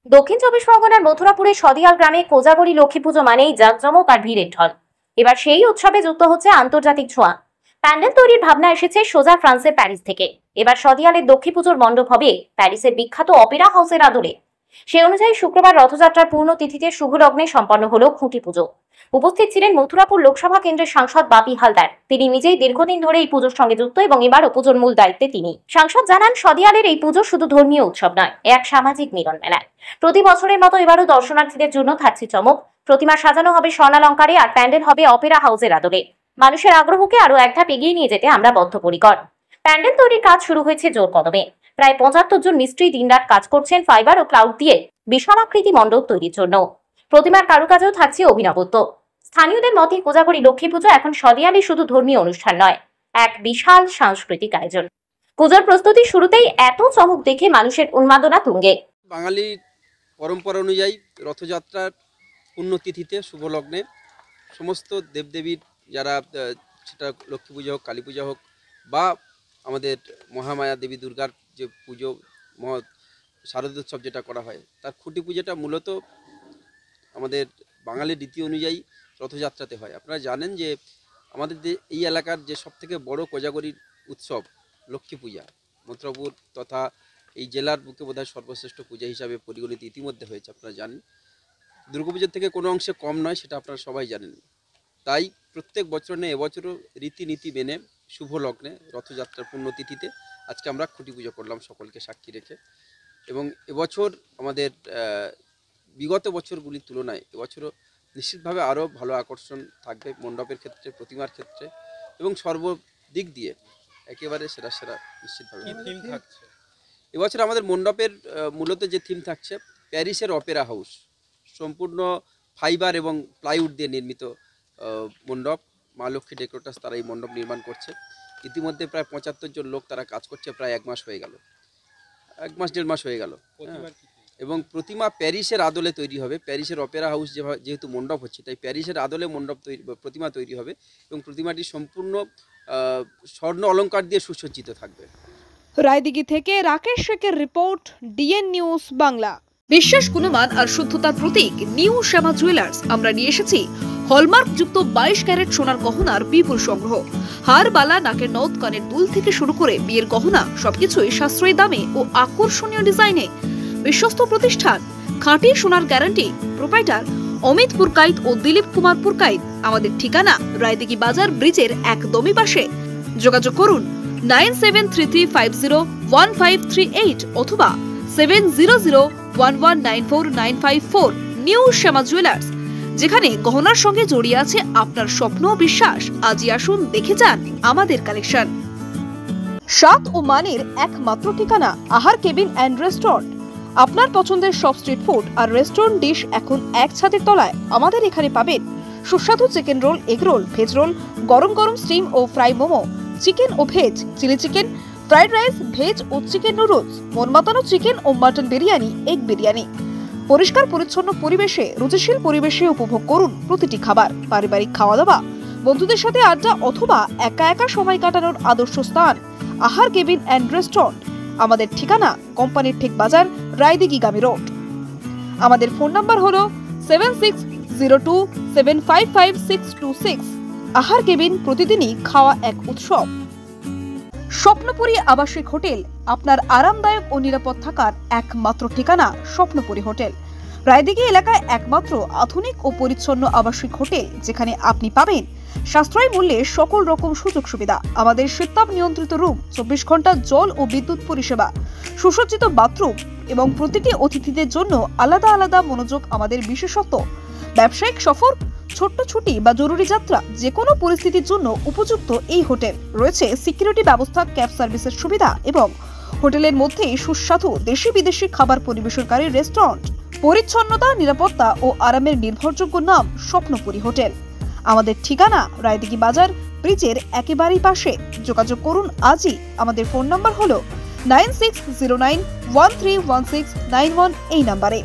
দক্ষিণ চব্বিশ পরগনার মথুরাপুরের সদিয়াল গ্রামে কোজাগরী লক্ষ্মী পুজো মানেই জাঁকজমক আর ভিড়ের ঢল। এবার সেই উৎসবে যুক্ত হচ্ছে আন্তর্জাতিক ছোঁয়া। প্যান্ডেল তৈরির ভাবনা এসেছে সোজা ফ্রান্সের প্যারিস থেকে। এবার সদিয়ালের লক্ষ্মী পুজোর মণ্ডপ হবে প্যারিসের বিখ্যাত অপেরা হাউসের আদলে। সেই অনুযায়ী শুক্রবার রথযাত্রার পূর্ণ তিথিতে শুভ লগ্নে সম্পন্ন হলো খুঁটি পুজো। উপস্থিত ছিলেন মথুরাপুর লোকসভা কেন্দ্রের সাংসদ বাপি হালদার। তিনি নিজেই দীর্ঘদিন ধরে এই পুজোর সঙ্গে যুক্ত এবং এবারও পুজোর মূল দায়িত্বে তিনি। সাংসদ জানান, সদিয়ালের এই পুজো শুধু ধর্মীয় উৎসব নয়, এক সামাজিক মিলন মেলা। প্রতি বছরের মতো এবারও দর্শনার্থীদের জন্য থাকছে চমক। প্রতিমা সাজানো হবে স্বর্ণালঙ্কারে আর প্যান্ডেল হবে অপেরা হাউসের আদলে। মানুষের আগ্রহকে আরো এক ধাপ এগিয়ে নিয়ে যেতে আমরা বদ্ধপরিকর। প্যান্ডেল তৈরির কাজ শুরু হয়েছে জোর কদমে। প্রায় ৭৫ জন মিস্ত্রি দিনরাত কাজ করছেন ফাইবার ও ক্লাউড দিয়ে বিশালাকৃতি মণ্ডপ তৈরির জন্য। প্রতিমার কারুকাজেও থাকছে অভিনবত্ব। স্থানীয়দের মতে কোজাগরী লক্ষ্মী পুজো এখন সদিয়ালে শুধু ধর্মীয় অনুষ্ঠান নয়, এক বিশাল সাংস্কৃতিক আয়োজন। পুজোর প্রস্তুতি শুরুতেই এত চমক দেখে মানুষের উন্মাদনা তুঙ্গে। বাঙালির পরম্পরা অনুযায়ী রথযাত্রার পুণ্যতিথিতে শুভ লগ্নে সমস্ত দেবদেবীর, যারা সেটা লক্ষ্মী পূজা হোক, কালী পূজা হোক, বা আমাদের মহামায়া দেবী দুর্গার যে পুজো, শারদোৎসব যেটা করা হয়, তার খুঁটি পুজোটা মূলত আমাদের বাঙালির রীতি অনুযায়ী রথযাত্রাতে হয়। আপনারা জানেন যে আমাদের এই এলাকার যে সবথেকে বড় কোজাগরীর উৎসব লক্ষ্মী পূজা, মথুরাপুর তথা এই জেলার বুকে বোধহয় সর্বশ্রেষ্ঠ পূজা হিসাবে পরিগণিত ইতিমধ্যে হয়েছে। আপনারা জানেন দুর্গাপূজার থেকে কোনো অংশে কম নয়, সেটা আপনারা সবাই জানেন। তাই প্রত্যেক বছর নেই, এবছরও রীতিনীতি মেনে শুভ লগ্নে রথযাত্রার পুণ্যতিথিতে আজকে আমরা খুঁটি পুজো করলাম সকলকে সাক্ষী রেখে। এবং এবছর আমাদের বিগত বছরগুলির তুলনায় এবছরও নিশ্চিতভাবে আরও ভালো আকর্ষণ থাকবে মণ্ডপের ক্ষেত্রে, প্রতিমার ক্ষেত্রে, এবং সর্বদিক দিয়ে একেবারে সেরা নিশ্চিতভাবে থাকছে। এবছর আমাদের মণ্ডপের মূলত যে থিম থাকছে প্যারিসের অপেরা হাউস, সম্পূর্ণ ফাইবার এবং প্লাইউড দিয়ে নির্মিত মণ্ডপ। মা লক্ষ্মী ডেকোরেটার্স তারা এই মণ্ডপ নির্মাণ করছে। ইতিমধ্যে প্রায় ৭৫ জন লোক তারা কাজ করছে, প্রায় ১ মাস হয়ে গেল, ১-১.৫ মাস হয়ে গেল। এবং প্রতিমা প্যারিসের আদলে তৈরি হবে। প্যারিসের অপেরা হাউস যেহেতু মণ্ডপ হচ্ছে, তাই প্যারিসের আদলে প্রতিমা তৈরি হবে এবং প্রতিমাটি সম্পূর্ণ স্বর্ণ অলঙ্কার দিয়ে সুসজ্জিত থাকবে। রায়দিঘি থেকে রাকেশ শেখের রিপোর্ট, ডিএন নিউজ বাংলা। বিশ্বাস, গুণমান আর শুদ্ধতার প্রতীক নিউ শ্যামা জুয়েলার্স আমরা নিয়ে এসেছি হলমার্ক যুক্ত 22 ক্যারেট সোনার গহনার বিপুল সংগ্রহ। হার, বালা, নাকের নথ, কানের দুল থেকে শুরু করে বিয়ের গহনা সবকিছুই সাশ্রয়ী দামে ও আকর্ষণীয় ডিজাইনে। বিশ্বস্ত প্রতিষ্ঠান, খাঁটি সোনার গ্যারান্টি। প্রোপাইটার অমিত পুরকাইত ও দিলীপ কুমার পুরকাইত। আমাদের ঠিকানা রায়দিঘি বাজার ব্রিজের একদমই পাশে। যোগাযোগ করুন 9733501538 অথবা 7001194954। নিউ শ্যামা জুয়েলার্স, যেখানে গহনার সঙ্গে জড়িয়ে আছে আপনার স্বপ্ন ও বিশ্বাস। আজই আসুন, দেখে যান আমাদের কালেকশন। স্বাদ ও মানের একমাত্র ঠিকানা আহার কেবিন অ্যান্ড রেস্টুরেন্ট। আপনার পছন্দের সব স্ট্রিট ফুড আর রেস্টুরেন্ট ডিশ এখন এক ছাদের তলায়। আমাদের এখানে পাবেন সুস্বাদু chicken roll, egg roll, veg roll, গরম গরম স্টিম ও ফ্রাই মোমো, চিকেন ও veg, chilli chicken, fried rice, veg ও চিকেন নুডলস, মন মাতানো চিকেন ও মাটন বিরিয়ানি, এগ বিরিয়ানি। পরিষ্কার পরিচ্ছন্ন পরিবেশে, রুচিশীল পরিবেশে উপভোগ করুন প্রতিটি খাবার। পারিবারিক খাওয়া দাওয়া, বন্ধুদের সাথে আড্ডা অথবা একা একা সময় কাটানোর আদর্শ স্থান আহার কেবিন অ্যান্ড রেস্টুরেন্ট। আমাদের ঠিকানা কোম্পানির ঠিক বাজার, রায়দিঘি গামী রোড। আমাদের ফোন নাম্বার হলো 7602755626। আহার কেবিন, প্রতিদিনই খাওয়া এক উৎসব। স্বপ্নপুরী আবাসিক হোটেল, আপনার আরামদায়ক ও নিরাপদ থাকার একমাত্র ঠিকানা স্বপ্নপুরী হোটেল। রায়দিঘি এলাকায় একমাত্র আধুনিক ও পরিচ্ছন্ন আবাসিক হোটেল, যেখানে আপনি পাবেন সাশ্রয়ী মূল্যে সকল রকম সুযোগ সুবিধা। আমাদের শীততাপ নিয়ন্ত্রিত রুম, 24 ঘন্টা জল ও বিদ্যুৎ পরিষেবা, সুসজ্জিত বাথরুম এবং প্রতিটি অতিথিদের জন্য আলাদা আলাদা মনোযোগ আমাদের বিশেষত্ব। ব্যবসায়িক সফর, ছোট্ট ছুটি বা জরুরি যাত্রা, যে কোনো পরিস্থিতির জন্য উপযুক্ত এই হোটেল। রয়েছে সিকিউরিটি ব্যবস্থা, ক্যাব সার্ভিসের সুবিধা এবং হোটেলের মধ্যেই সুস্বাদু দেশি বিদেশি খাবার পরিবেশনকারী রেস্টুরেন্ট। পরিচ্ছন্নতা, নিরাপত্তা ও আরামের নির্ভরযোগ্য নাম স্বপ্নপুরী হোটেল। আমাদের ঠিকানা রায়দিঘি বাজার ব্রিজের একেবারেই পাশে। যোগাযোগ করুন আজই। আমাদের ফোন নাম্বার হলো 9609131691 এই নাম্বারে।